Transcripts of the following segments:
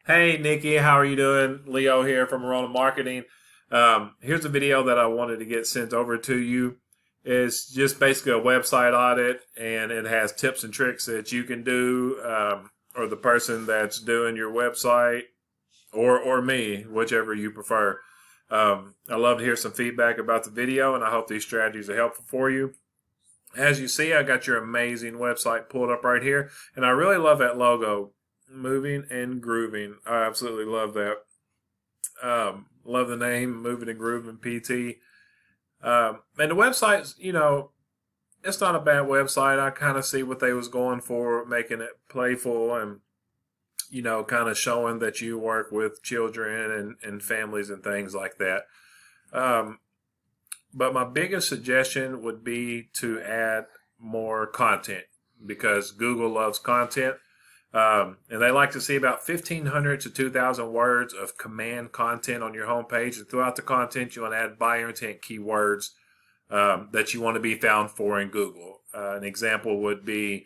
Hey Nikki, how are you doing? Leo here from Arona Marketing. Here's a video that I wanted to get sent over to you. It's just basically a website audit, and it has tips and tricks that you can do, or the person that's doing your website, or me, whichever you prefer. I love to hear some feedback about the video, and I hope these strategies are helpful for you. As you see, I got your amazing website pulled up right here, and I really love that logo, moving and grooving. I absolutely love that. Love the name, moving and grooving PT. And the website's, it's not a bad website. I kind of see what they was going for, making it playful and kind of showing that you work with children and families and things like that. Um, but my biggest suggestion would be to add more content because Google loves content. And they like to see about 1,500 to 2,000 words of command content on your homepage. And throughout the content, you want to add buyer intent keywords that you want to be found for in Google. An example would be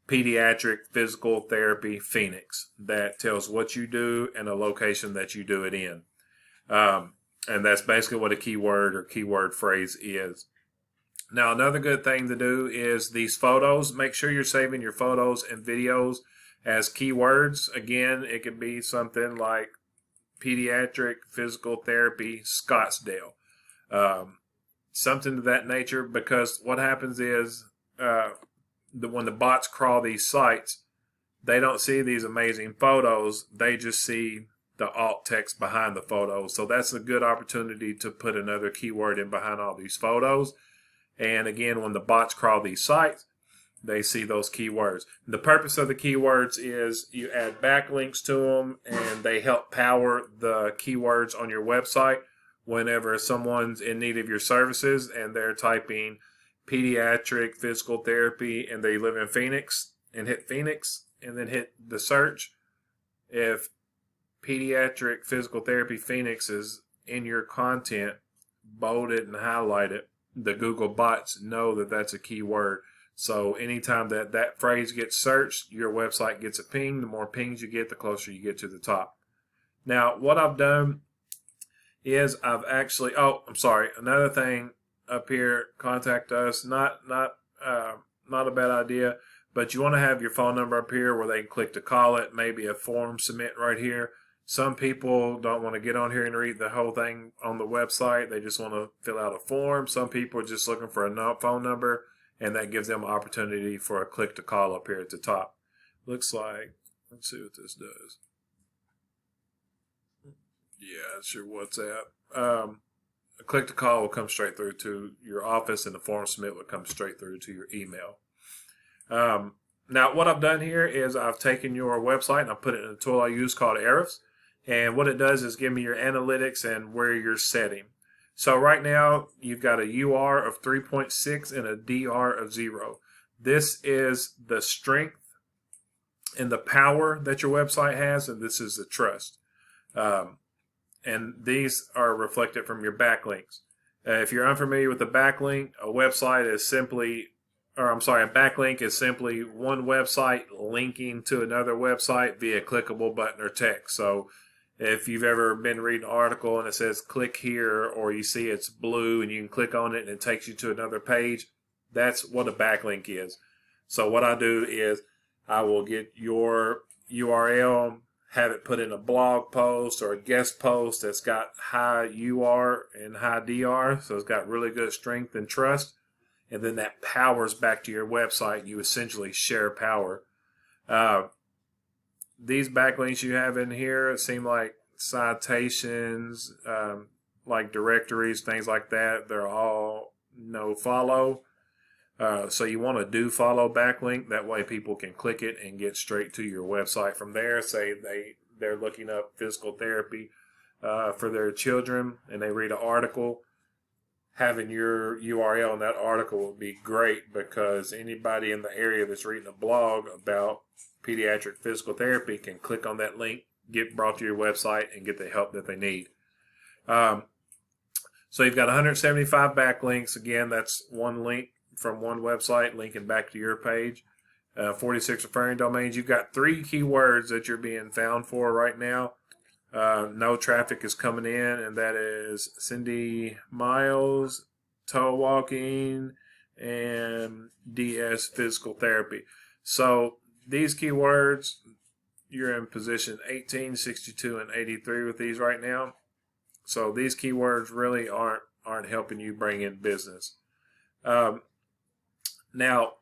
pediatric physical therapy Phoenix. That tells what you do and a location that you do it in. And that's basically what a keyword or keyword phrase is. Now, another good thing to do is these photos. Make sure you're saving your photos and videos as keywords. Again, it could be something like pediatric physical therapy Scottsdale. Something to that nature, because what happens is when the bots crawl these sites, they don't see these amazing photos. They just see the alt text behind the photos. So that's a good opportunity to put another keyword in behind all these photos. And again, when the bots crawl these sites, they see those keywords. The purpose of the keywords is you add backlinks to them and they help power the keywords on your website whenever someone's in need of your services and they're typing pediatric physical therapy and they live in Phoenix and hit Phoenix and then hit the search. If pediatric physical therapy Phoenix is in your content, bolded and highlighted, the Google bots know that that's a keyword. So anytime that phrase gets searched, your website gets a ping. The more pings you get, the closer you get to the top. Now, what I've done is I've actually, I'm sorry, another thing up here, contact us, not a bad idea, but you want to have your phone number up here where they can click to call it, maybe a form submit right here. Some people don't want to get on here and read the whole thing on the website. They just want to fill out a form. Some people are just looking for a phone number, and that gives them an opportunity for a click to call up here at the top. Looks like, let's see what this does. Yeah, it's your WhatsApp. A click to call will come straight through to your office, and the form submit will come straight through to your email. Now, what I've done here is I've taken your website and I put it in a tool I use called Ahrefs. And what it does is give me your analytics and where you're setting. So right now, you've got a UR of 3.6 and a DR of 0. This is the strength and the power that your website has, and this is the trust. And these are reflected from your backlinks. If you're unfamiliar with the backlink, a backlink is simply one website linking to another website via clickable button or text. So if you've ever been reading an article and it says click here, or you see it's blue and you can click on it and it takes you to another page, that's what a backlink is. So what I do is I will get your URL, have it put in a blog post or a guest post that's got high UR and high DR, so it's got really good strength and trust, and then that powers back to your website. You essentially share power. These backlinks you have in here seem like citations, like directories, things like that. They're all no follow. So you want to do follow backlink. That way people can click it and get straight to your website from there. Say they're looking up physical therapy for their children and they read an article. Having your URL in that article would be great, because anybody in the area that's reading a blog about pediatric physical therapy can click on that link, get brought to your website, and get the help that they need. So you've got 175 backlinks. Again, that's one link from one website linking back to your page. 46 referring domains. You've got 3 keywords that you're being found for right now. No traffic is coming in, and that is Cindy Miles, toe walking, and DS physical therapy. So these keywords, you're in position 18, 62, and 83 with these right now. So these keywords really aren't helping you bring in business. Now,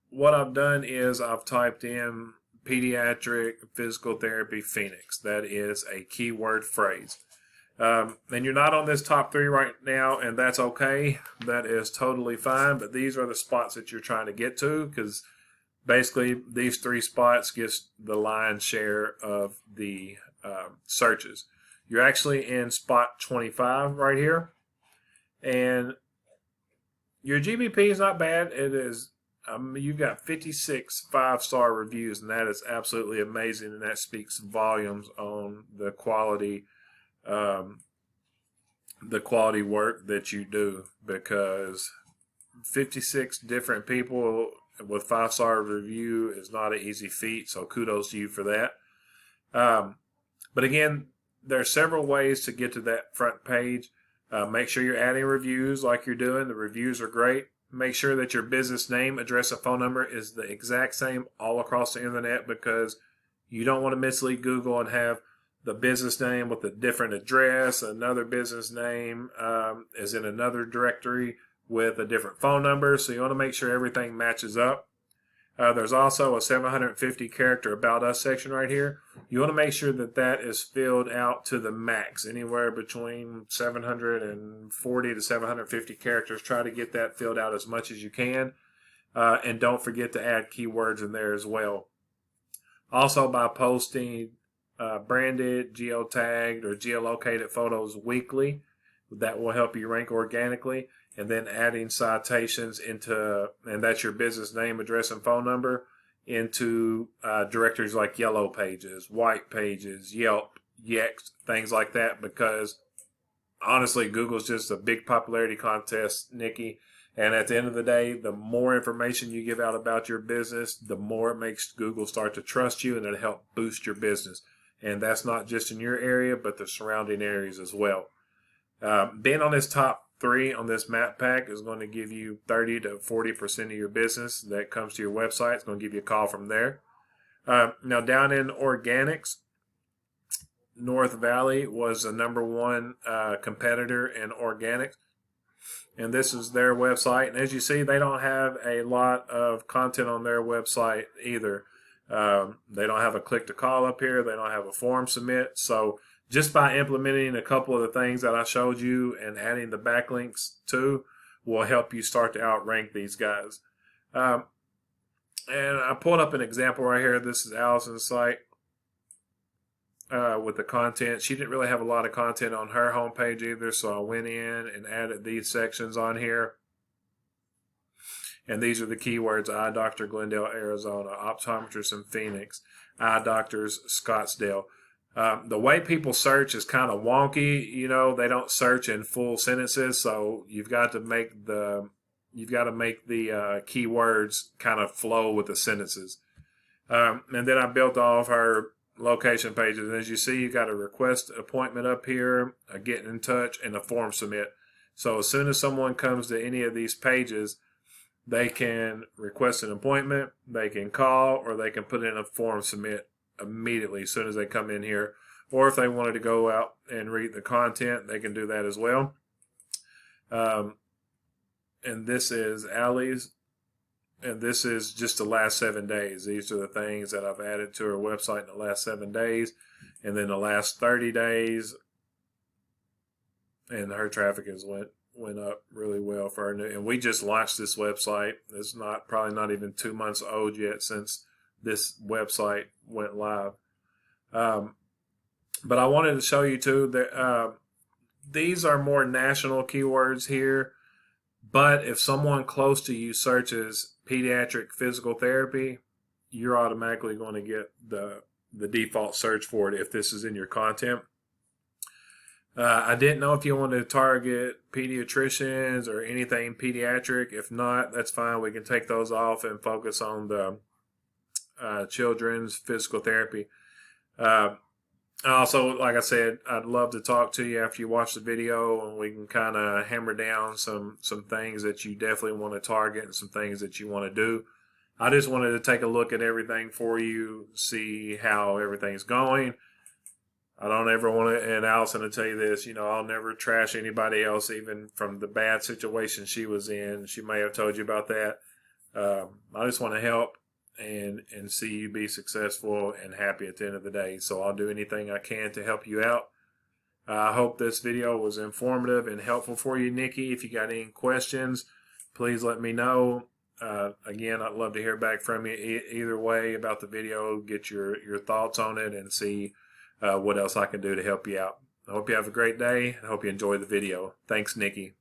what I've done is I've typed in pediatric physical therapy Phoenix. That is a keyword phrase. And you're not on this top 3 right now, and that's okay. That is totally fine. But these are the spots that you're trying to get to, because basically these 3 spots gets the lion's share of the searches. You're actually in spot 25 right here, and your GBP is not bad. It is. You've got 56 5-star reviews, and that is absolutely amazing, and that speaks volumes on the quality work that you do, because 56 different people with 5-star review is not an easy feat, so kudos to you for that. But again, there are several ways to get to that front page. Make sure you're adding reviews like you're doing. The reviews are great. Make sure that your business name, address, and phone number is the exact same all across the internet, because you don't want to mislead Google and have the business name with a different address, another business name is in another directory with a different phone number. So you want to make sure everything matches up. There's also a 750 character About Us section right here. You want to make sure that that is filled out to the max, anywhere between 740 to 750 characters. Try to get that filled out as much as you can. And don't forget to add keywords in there as well. Also, by posting branded, geotagged, or geolocated photos weekly, that will help you rank organically. And then adding citations into, and that's your business name, address, and phone number, into directories like Yellow Pages, White Pages, Yelp, Yext, things like that, because honestly, Google's just a big popularity contest, Nikki. And at the end of the day, the more information you give out about your business, the more it makes Google start to trust you, and it'll help boost your business. And that's not just in your area, but the surrounding areas as well. Being on this top 3 on this map pack is going to give you 30 to 40% of your business that comes to your website. It's going to give you a call from there. Now, down in organics, North Valley was the #1 competitor in organics. And this is their website. And as you see, they don't have a lot of content on their website either. They don't have a click to call up here. They don't have a form submit. So just by implementing a couple of the things that I showed you and adding the backlinks to will help you start to outrank these guys. And I pulled up an example right here. This is Allison's site with the content. She didn't really have a lot of content on her homepage either, so I went in and added these sections on here. And these are the keywords: eye doctor, Glendale, Arizona; optometrist in Phoenix; eye doctors, Scottsdale. The way people search is kind of wonky. You know, they don't search in full sentences, so you've got to make the keywords kind of flow with the sentences. And then I built all of her location pages. And as you see, you got a request appointment up here, a get in touch, and a form submit. So as soon as someone comes to any of these pages, they can request an appointment, they can call, or they can put in a form submit immediately as soon as they come in here. Or if they wanted to go out and read the content, they can do that as well. And this is Allie's, and this is just the last 7 days. These are the things that I've added to her website in the last 7 days. And then the last 30 days, and her traffic has went up really well for her. And we just launched this website. It's probably not even 2 months old yet since this website went live. But I wanted to show you too that these are more national keywords here. But if someone close to you searches pediatric physical therapy, you're automatically going to get the default search for it if this is in your content. I didn't know if you wanted to target pediatricians or anything pediatric. If not, that's fine. We can take those off and focus on the children's physical therapy. Also, like I said, I'd love to talk to you after you watch the video, and we can kind of hammer down some things that you definitely want to target and some things that you want to do. I just wanted to take a look at everything for you, see how everything's going. I don't ever want to, and Allison will tell you this, I'll never trash anybody else, even from the bad situation she was in. She may have told you about that. I just want to help and see you be successful and happy at the end of the day. So I'll do anything I can to help you out. I hope this video was informative and helpful for you, Nikki. If you got any questions, please let me know. Again, I'd love to hear back from you either way about the video, get your thoughts on it, and see what else I can do to help you out. I hope you have a great day. I hope you enjoy the video. Thanks, Nikki.